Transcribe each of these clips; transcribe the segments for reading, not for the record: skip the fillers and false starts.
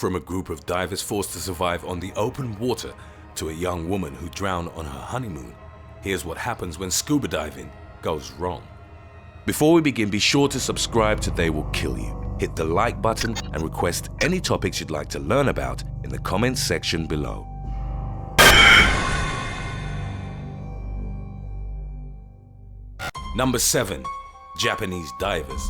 From a group of divers forced to survive on the open water to a young woman who drowned on her honeymoon, here's what happens when scuba diving goes wrong. Before we begin, be sure to subscribe to They Will Kill You. Hit the like button and request any topics you'd like to learn about in the comments section below. Number 7. Japanese divers.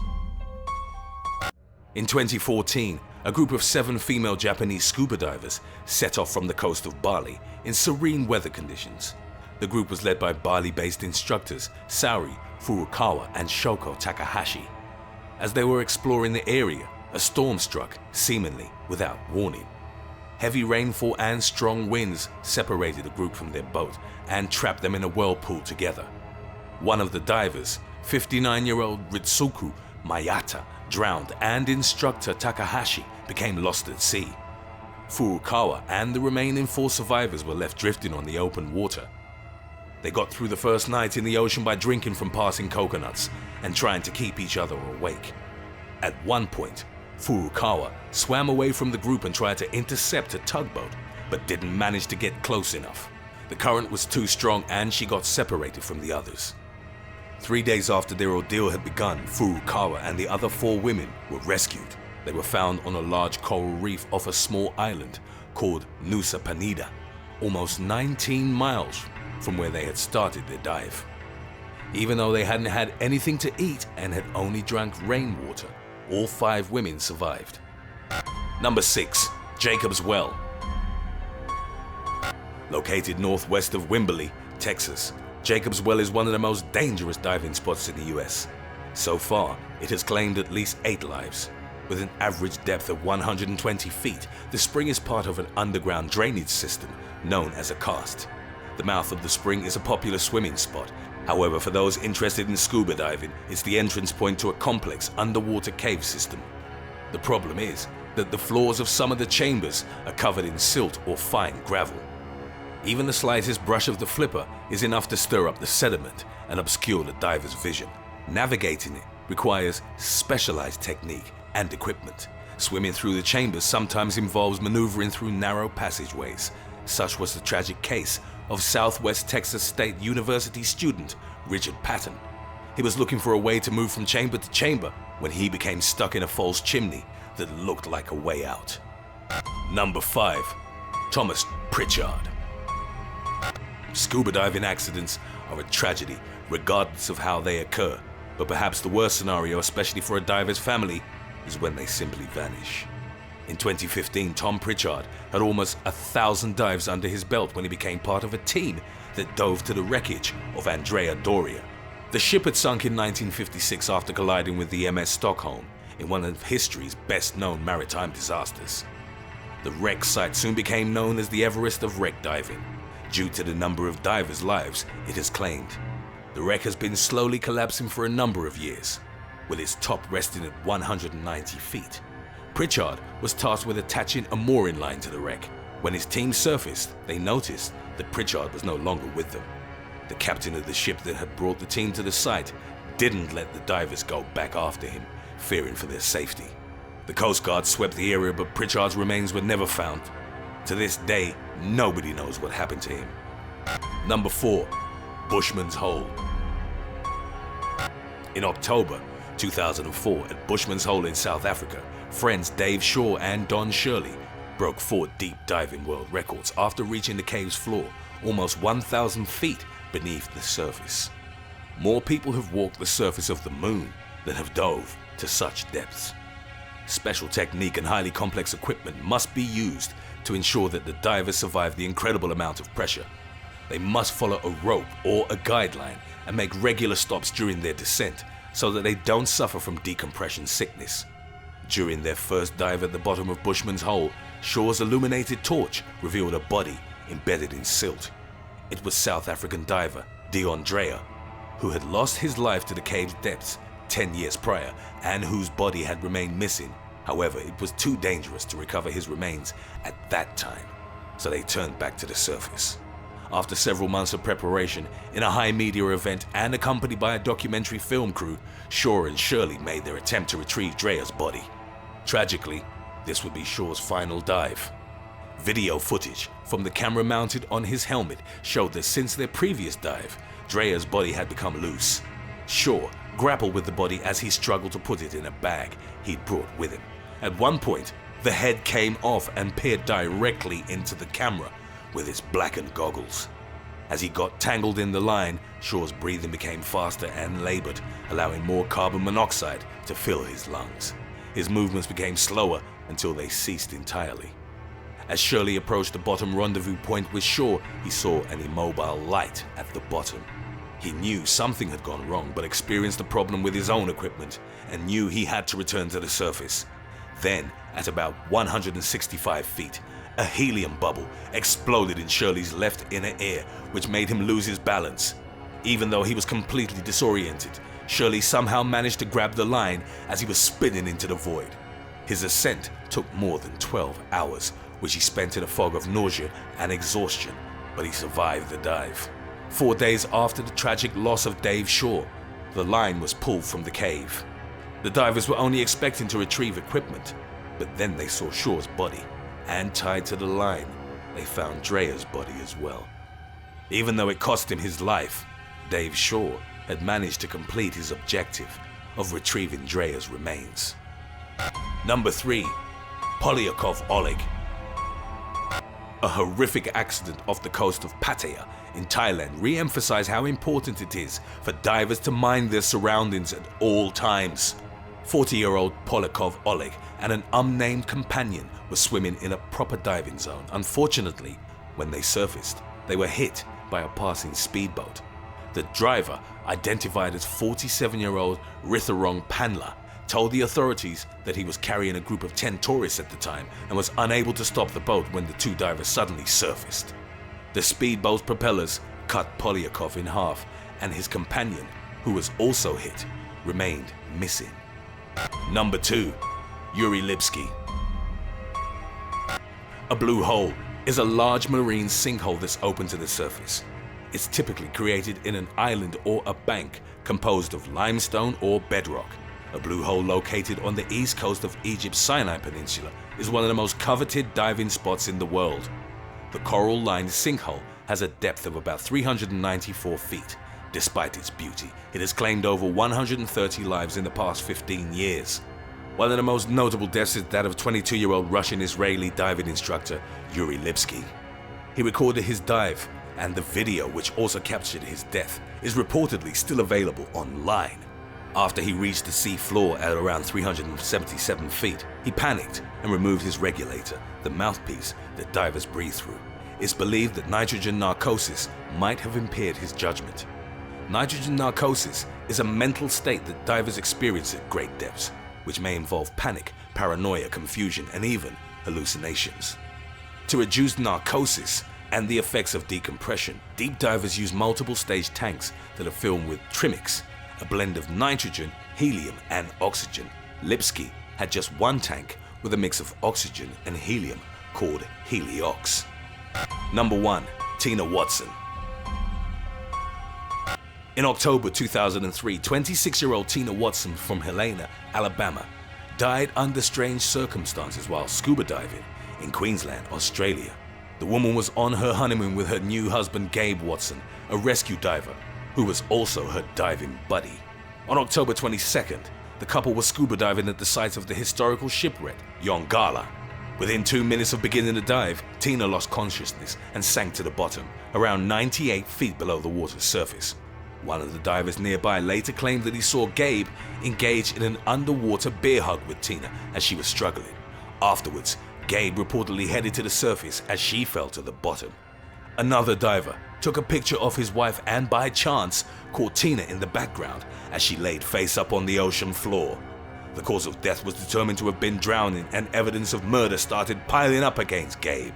In 2014, a group of 7 female Japanese scuba divers set off from the coast of Bali in serene weather conditions. The group was led by Bali-based instructors Saori, Furukawa and Shoko Takahashi. As they were exploring the area, a storm struck, seemingly without warning. Heavy rainfall and strong winds separated the group from their boat and trapped them in a whirlpool together. One of the divers, 59-year-old RITSUKO MIYATA, drowned and instructor Takahashi became lost at sea. Furukawa and the remaining 4 survivors were left drifting on the open water. They got through the first night in the ocean by drinking from passing coconuts and trying to keep each other awake. At one point, Furukawa swam away from the group and tried to intercept a tugboat, but didn't manage to get close enough. The current was too strong and she got separated from the others. 3 days after their ordeal had begun, Furukawa and the other 4 women were rescued. They were found on a large coral reef off a small island called Nusa Penida, almost 19 miles from where they had started their dive. Even though they hadn't had anything to eat and had only drank rainwater, all 5 women survived. Number 6. Jacob's Well. Located northwest of Wimberley, Texas, Jacob's Well is one of the most dangerous diving spots in the US. So far, it has claimed at least 8 lives. With an average depth of 120 feet, the spring is part of an underground drainage system known as a KARST. The mouth of the spring is a popular swimming spot. However, for those interested in scuba diving, it's the entrance point to a complex underwater cave system. The problem is that the floors of some of the chambers are covered in silt or fine gravel. Even the slightest brush of the flipper is enough to stir up the sediment and obscure the diver's vision. Navigating it requires specialized technique and equipment. Swimming through the chambers sometimes involves maneuvering through narrow passageways. Such was the tragic case of Southwest Texas State University student Richard Patton. He was looking for a way to move from chamber to chamber when he became stuck in a false chimney that looked like a way out. Number 5. Thomas Pritchard. Scuba diving accidents are a tragedy regardless of how they occur, but perhaps the worst scenario, especially for a diver's family, is when they simply vanish. In 2015, Tom Pritchard had almost 1,000 dives under his belt when he became part of a team that dove to the wreckage of ANDREA DORIA. The ship had sunk in 1956 after colliding with the MS Stockholm in one of history's best-known maritime disasters. The wreck site soon became known as the Everest of wreck diving, due to the number of divers' lives it has claimed. The wreck has been slowly collapsing for a number of years, with its top resting at 190 feet. Pritchard was tasked with attaching a mooring line to the wreck. When his team surfaced, they noticed that Pritchard was no longer with them. The captain of the ship that had brought the team to the site didn't let the divers go back after him, fearing for their safety. The Coast Guard swept the area, but Pritchard's remains were never found. To this day, nobody knows what happened to him. Number 4. Bushman's Hole. In October 2004, at Bushman's Hole in South Africa, friends Dave Shaw and Don Shirley broke 4 deep diving world records after reaching the cave's floor, almost 1,000 feet beneath the surface. More people have walked the surface of the moon than have dove to such depths. Special technique and highly complex equipment must be used to ensure that the divers survive the incredible amount of pressure. They must follow a rope or a guideline and make regular stops during their descent so that they don't suffer from decompression sickness. During their first dive at the bottom of Bushman's Hole, Shaw's illuminated torch revealed a body embedded in silt. It was South African diver DEON, who had lost his life to the cave's depths 10 years prior and whose body had remained missing. However, it was too dangerous to recover his remains at that time, so they turned back to the surface. After several months of preparation, in a high media event and accompanied by a documentary film crew, Shaw and Shirley made their attempt to retrieve Dreyer's body. Tragically, This would be Shaw's final dive. Video footage from the camera mounted on his helmet showed that since their previous dive, Dreyer's body had become loose. Shaw grappled with the body as he struggled to put it in a bag he'd brought with him. At one point, the head came off and peered directly into the camera with its blackened goggles. As he got tangled in the line, Shaw's breathing became faster and labored, allowing more carbon monoxide to fill his lungs. His movements became slower until they ceased entirely. As Shirley approached the bottom rendezvous point with Shaw, he saw an immobile light at the bottom. He knew something had gone wrong, but experienced a problem with his own equipment and knew he had to return to the surface. Then, at about 165 feet, a helium bubble exploded in Shirley's left inner ear, which made him lose his balance. Even though he was completely disoriented, Shirley somehow managed to grab the line as he was spinning into the void. His ascent took more than 12 hours, which he spent in a fog of nausea and exhaustion, but he survived the dive. 4 days after the tragic loss of Dave Shaw, the line was pulled from the cave. The divers were only expecting to retrieve equipment, but then they saw Shaw's body, and tied to the line, they found Dreyer's body as well. Even though it cost him his life, Dave Shaw had managed to complete his objective of retrieving Dreyer's remains. Number 3. Poliakov Oleg. A horrific accident off the coast of Pattaya in Thailand re-emphasized how important it is for divers to mind their surroundings at all times. 40-year-old Poliakov Oleg and an unnamed companion were swimming in a proper diving zone. Unfortunately, when they surfaced, they were hit by a passing speedboat. The driver, identified as 47-year-old Ritsurong Panla, told the authorities that he was carrying a group of 10 tourists at the time and was unable to stop the boat when the two divers suddenly surfaced. The speedboat's propellers cut Poliakov in half, and his companion, who was also hit, remained missing. Number 2. Yuri Lipski. A blue hole is a large marine sinkhole that's open to the surface. It's typically created in an island or a bank composed of limestone or bedrock. A blue hole located on the east coast of Egypt's Sinai Peninsula is one of the most coveted diving spots in the world. The coral-lined sinkhole has a depth of about 394 feet. Despite its beauty, it has claimed over 130 lives in the past 15 years. One of the most notable deaths is that of 22-year-old Russian-Israeli diving instructor Yuri Lipski. He recorded his dive, and the video, which also captured his death, is reportedly still available online. After he reached the sea floor at around 377 feet, he panicked and removed his regulator, the mouthpiece that divers breathe through. It's believed that nitrogen narcosis might have impaired his judgment. Nitrogen narcosis is a mental state that divers experience at great depths, which may involve panic, paranoia, confusion, and even hallucinations. To reduce narcosis and the effects of decompression, deep divers use multiple stage tanks that are filled with trimix, a blend of nitrogen, helium, and oxygen. Lipski had just one tank with a mix of oxygen and helium called Heliox. Number 1. Tina Watson. In October 2003, 26-year-old Tina Watson from Helena, Alabama, died under strange circumstances while scuba diving in Queensland, Australia. The woman was on her honeymoon with her new husband Gabe Watson, a rescue diver who was also her diving buddy. On October 22nd, the couple was scuba diving at the site of the historical shipwreck, Yongala. Within 2 minutes of beginning the dive, Tina lost consciousness and sank to the bottom, around 98 feet below the water's surface. One of the divers nearby later claimed that he saw Gabe engage in an underwater bear hug with Tina as she was struggling. Afterwards, Gabe reportedly headed to the surface as she fell to the bottom. Another diver took a picture of his wife and by chance caught Tina in the background as she laid face up on the ocean floor. The cause of death was determined to have been drowning, and evidence of murder started piling up against Gabe.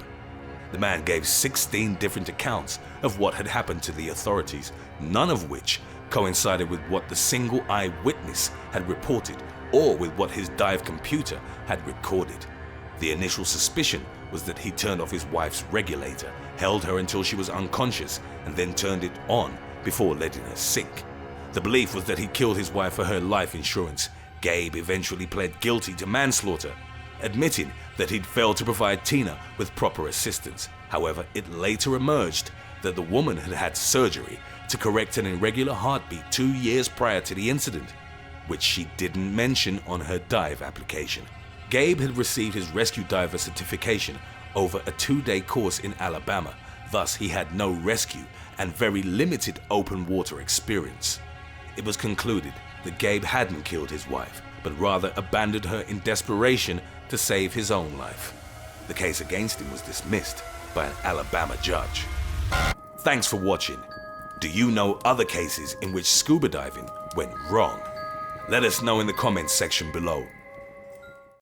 The man gave 16 different accounts of what had happened to the authorities, none of which coincided with what the single eyewitness had reported or with what his dive computer had recorded. The initial suspicion was that he turned off his wife's regulator, held her until she was unconscious, and then turned it on before letting her sink. The belief was that he killed his wife for her life insurance. Gabe eventually pled guilty to manslaughter. admitting that he'd failed to provide Tina with proper assistance. However, it later emerged that the woman had had surgery to correct an irregular heartbeat 2 years prior to the incident, which she didn't mention on her dive application. Gabe had received his rescue diver certification over a 2-day course in Alabama, thus he had no rescue and very limited open water experience. It was concluded that Gabe hadn't killed his wife, but rather abandoned her in desperation to save his own life. The case against him was dismissed by an Alabama judge. Thanks for watching. Do you know other cases in which scuba diving went wrong? Let us know in the comments section below.